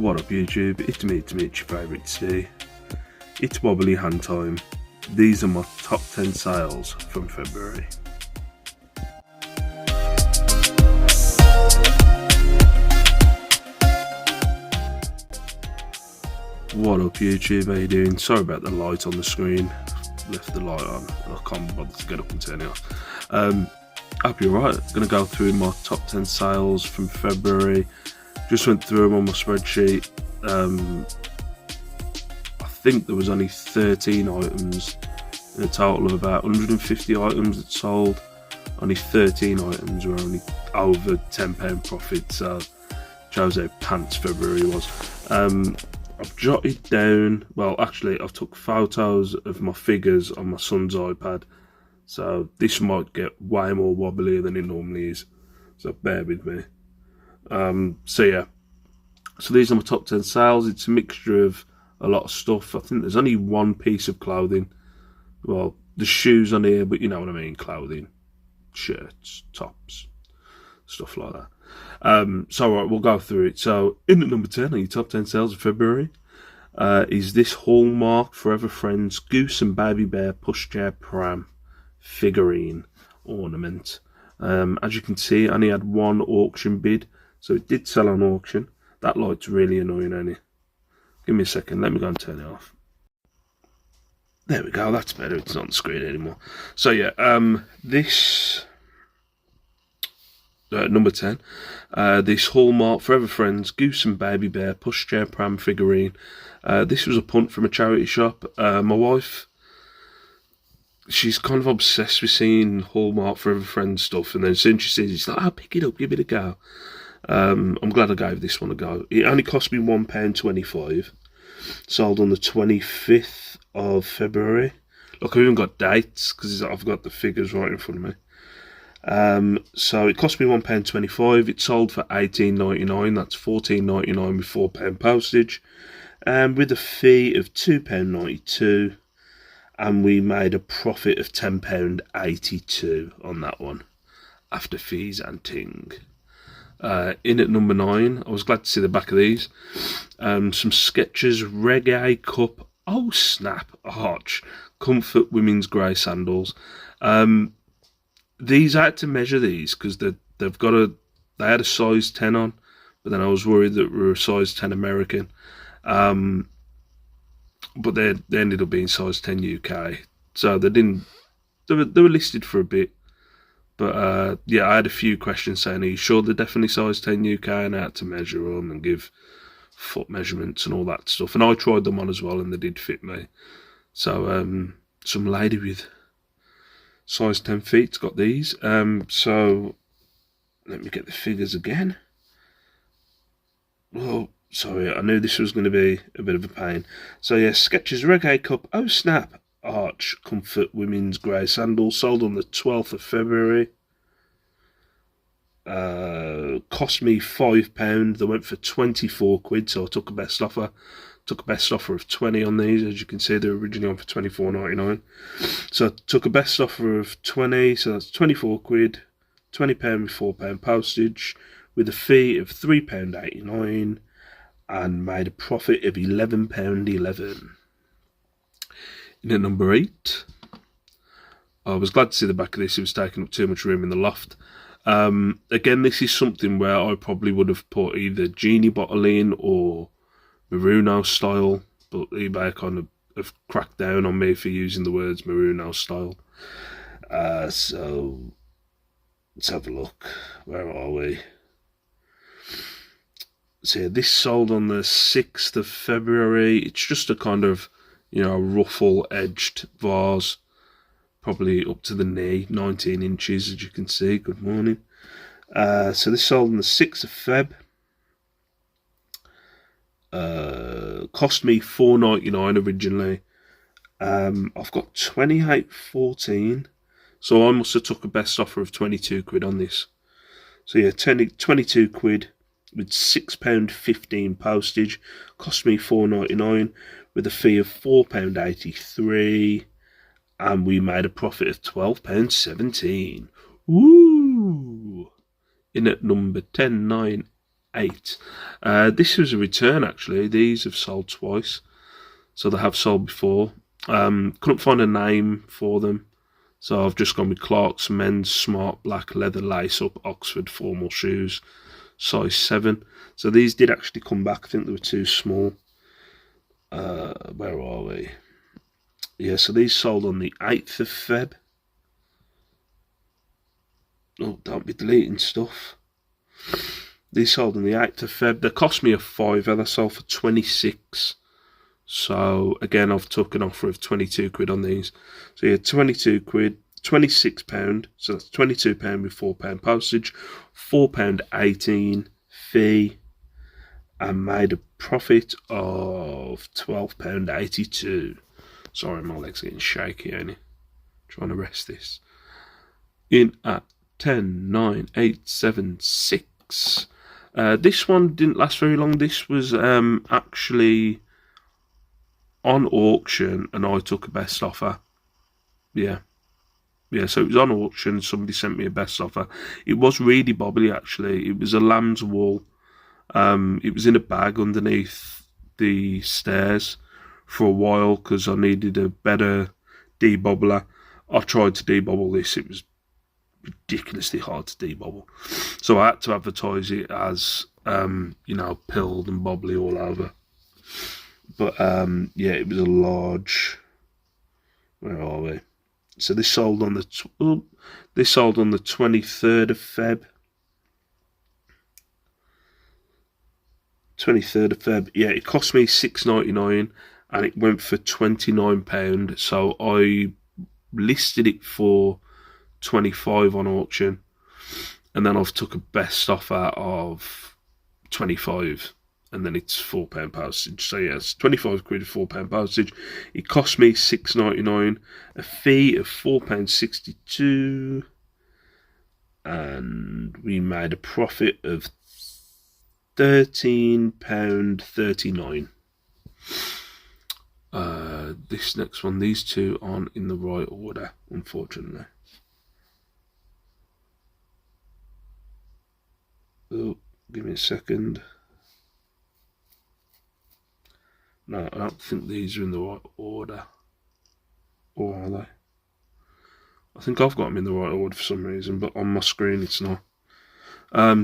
What up YouTube, it's me, your favourite Steve. It's wobbly hand time. These are my top 10 sales from February. What up YouTube, how you doing? Sorry about the light on the screen. Left the light on and I can't bother to get up and turn it off. Hope you're right. I'm going to go through my top 10 sales from February. Just went through them on my spreadsheet. I think there was only 13 items in a total of about 150 items that sold. Only 13 items were only over £10 profit, so shows how pants February was. I've jotted down, well actually I've took photos of my figures on my son's iPad, so this might get way more wobbly than it normally is, so bear with me. So yeah, so these are my top 10 sales. It's a mixture of a lot of stuff. I think there's only one piece of clothing. Well, the shoes on here, but you know what I mean, clothing, shirts, tops, stuff like that. So right, we'll go through it. So in at number 10 on your top 10 sales of February is this Hallmark Forever Friends Goose and Baby Bear Pushchair Pram figurine ornament. As you can see, I only had one auction bid, so it did sell on auction. That light's really annoying, ain't it? Give me a second, let me go and turn it off. There we go, that's better, it's not on the screen anymore. So yeah, this number 10, this Hallmark Forever Friends Goose and Baby Bear Pushchair Pram figurine. This was a punt from a charity shop. My wife, she's kind of obsessed with seeing Hallmark Forever Friends stuff, and then as soon as she sees it, she's like, "I'll pick it up, give it a go." I'm glad I gave this one a go. It only cost me £1.25. Sold on the 25th of February. Look, I've even got dates because I've got the figures right in front of me. So it cost me £1.25. It sold for £18.99. That's £14.99 with £4 postage, with a fee of £2.92. And we made a profit of £10.82 on that one after fees and ting. In at number 9, I was glad to see the back of these. Some Skechers Reggae Cup Oh Snap Arch Comfort Women's Grey Sandals. These, I had to measure these because they had a size 10 on, but then I was worried that we were a size 10 American. But they ended up being size 10 UK, so they were listed for a bit. But yeah, I had a few questions saying, "Are you sure they're definitely size 10 UK?" And I had to measure them and give foot measurements and all that stuff. And I tried them on as well, and they did fit me. So some lady with size 10 feet's got these. So let me get the figures again. Oh, sorry, I knew this was going to be a bit of a pain. So yeah, Skechers Reggae Cup Oh Snap Arch Comfort Women's Grey Sandals, sold on the 12th of February. Cost me £5. They went for 24 quid, so I took a best offer. Took a best offer of 20 on these. As you can see, they're originally on for £24.99. So I took a best offer of 20, so that's 24 quid, £20 with £4 postage, with a fee of £3.89, and made a profit of £11.11. In at number 8, I was glad to see the back of this. It was taking up too much room in the loft. Again, this is something where I probably would have put either genie bottle in or Merino style, but eBay kind of have cracked down on me for using the words Merino style. So let's have a look. Where are we? So yeah, this sold on the 6th of February. It's just a kind of, ruffle-edged vase, probably up to the knee, 19 inches, as you can see. Good morning. So this sold on the 6th of Feb. Cost me £4.99 originally. I've got 28.14, so I must have took a best offer of 22 quid on this. So yeah, 22 quid with £6.15 postage. Cost me £4.99 with a fee of £4.83, and we made a profit of £12.17. Woo! In at number 10, 9, 8. This was a return actually. These have sold twice, so they have sold before. Couldn't find a name for them, so I've just gone with Clark's men's smart black leather lace-up Oxford formal shoes, size 7. So these did actually come back. I think they were too small. Where are we? Yeah, so these sold on the 8th of Feb. Oh, don't be deleting stuff. These sold on the 8th of Feb. They cost me a £5. They sold for 26. So again, I've took an offer of 22 quid on these. So yeah, 22 quid, £26. So that's £22 with £4 postage, £4.18 fee, and made a profit of £12.82. Sorry, my leg's getting shaky, ain't it? Trying to rest this. In at 10, 9, 8, 7, 6. This one didn't last very long. This was actually on auction, and I took a best offer. Yeah, so it was on auction. Somebody sent me a best offer. It was really bobbly, actually. It was a lamb's wool. It was in a bag underneath the stairs for a while because I needed a better debobbler. I tried to debobble this. It was ridiculously hard to debobble, so I had to advertise it as pilled and bobbly all over. But yeah, it was a large. Where are we? So this sold on the 23rd of Feb. 23rd of Feb. Yeah, it cost me £6.99 and it went for £29. So I listed it for 25 on auction, and then I've took a best offer of 25, and then it's £4 postage. So yes, 25 quid, £4 postage. It cost me £6.99, a fee of £4.62, and we made a profit of £13.39. This next one, these two aren't in the right order, unfortunately. Oh, give me a second. No, I don't think these are in the right order. Or are they? I think I've got them in the right order for some reason, but on my screen it's not.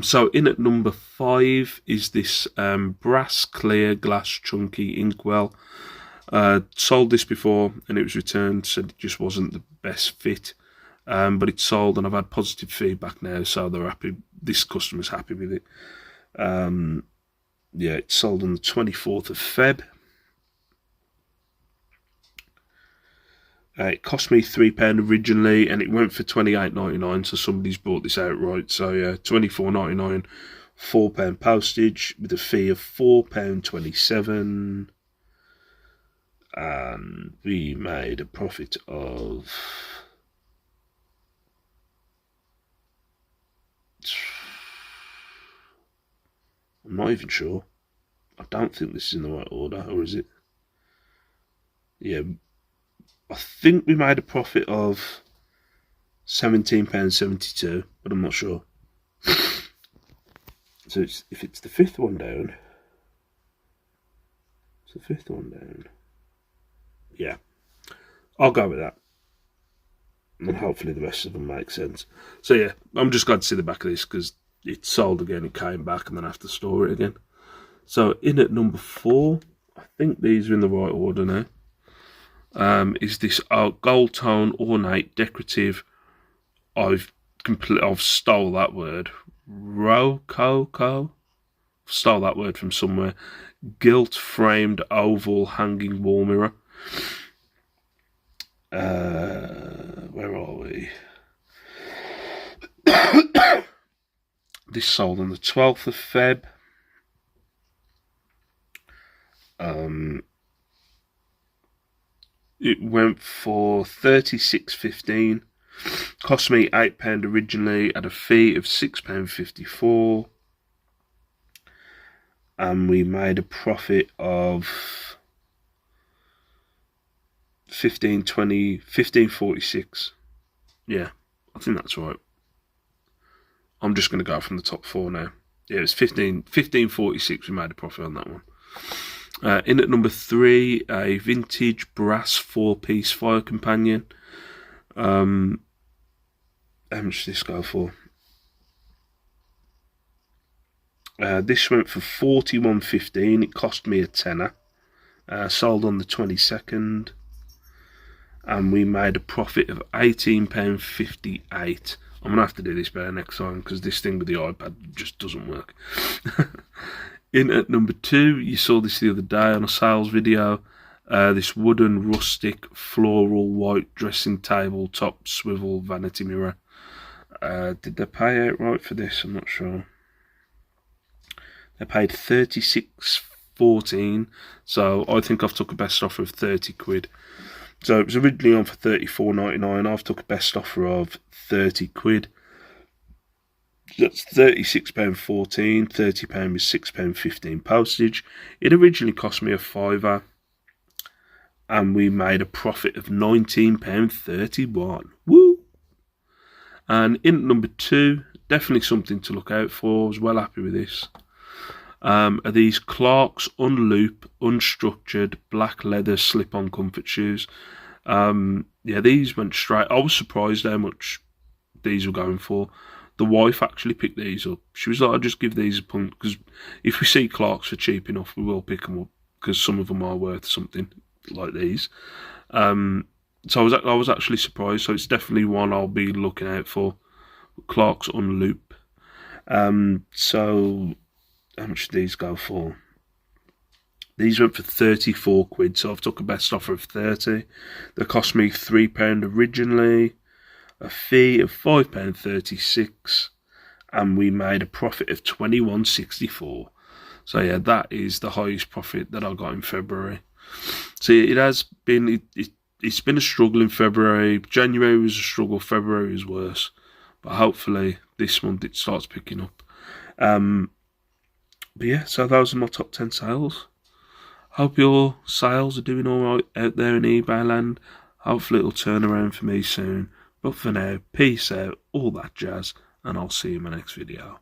So in at number 5 is this brass clear glass chunky inkwell. Sold this before and it was returned, said it just wasn't the best fit. But it's sold and I've had positive feedback now, so they're happy. This customer's happy with it. Yeah, it's sold on the 24th of Feb. It cost me £3 originally and it went for £28.99, so somebody's bought this outright. So yeah, £24.99, £4 postage with a fee of £4.27. And we made a profit of I'm not even sure. I don't think this is in the right order, or is it? Yeah, I think we made a profit of £17.72, but I'm not sure. So if it's the 5th one down, it's the 5th one down. Yeah, I'll go with that. And hopefully the rest of them make sense. So yeah, I'm just glad to see the back of this because it sold again, it came back, and then I have to store it again. So in at number 4, I think these are in the right order now. Is this gold tone ornate decorative? I've stole that word. Rococo. Stole that word from somewhere. Gilt framed oval hanging wall mirror. Where are we? This sold on the 12th of Feb. It went for £36.15. Cost me £8 originally at a fee of £6.54. And we made a profit of £15.46. Yeah, I think that's right. I'm just going to go from the top 4 now. Yeah, it was 15.46. We made a profit on that one. In at number 3, a vintage brass 4-piece fire companion. How much did this go for? This went for $41.15. It cost me a tenner. Sold on the 22nd, and we made a profit of £18.58. I'm gonna have to do this better next time because this thing with the iPad just doesn't work. In at number 2, you saw this the other day on a sales video. This wooden rustic floral white dressing table top swivel vanity mirror. Did they pay outright for this? I'm not sure. They paid $36.14, so I think I've took a best offer of 30 quid. So it was originally on for $34.99. I've took a best offer of 30 quid. That's £36.14. £30 was £6.15 postage. It originally cost me a fiver, and we made a profit of £19.31. Woo! And in number 2, definitely something to look out for. I was well happy with this. Are these Clark's Unloop Unstructured Black Leather Slip-On Comfort Shoes. Yeah, these went straight. I was surprised how much these were going for. The wife actually picked these up. She was like, I'll just give these a punt, because if we see Clark's for cheap enough, we will pick them up, because some of them are worth something, like these. So I was actually surprised. So it's definitely one I'll be looking out for. Clark's Unloop. So how much did these go for? These went for 34 quid, so I've took a best offer of 30. They cost me £3 originally, a fee of £5.36, and we made a profit of £21.64. So yeah, that is the highest profit that I got in February. So it has been, it's been a struggle in February. January was a struggle, February was worse. But hopefully this month it starts picking up. But yeah, so those are my top 10 sales. Hope your sales are doing alright out there in eBay land. Hopefully it'll turn around for me soon. But for now, peace out, all that jazz, and I'll see you in my next video.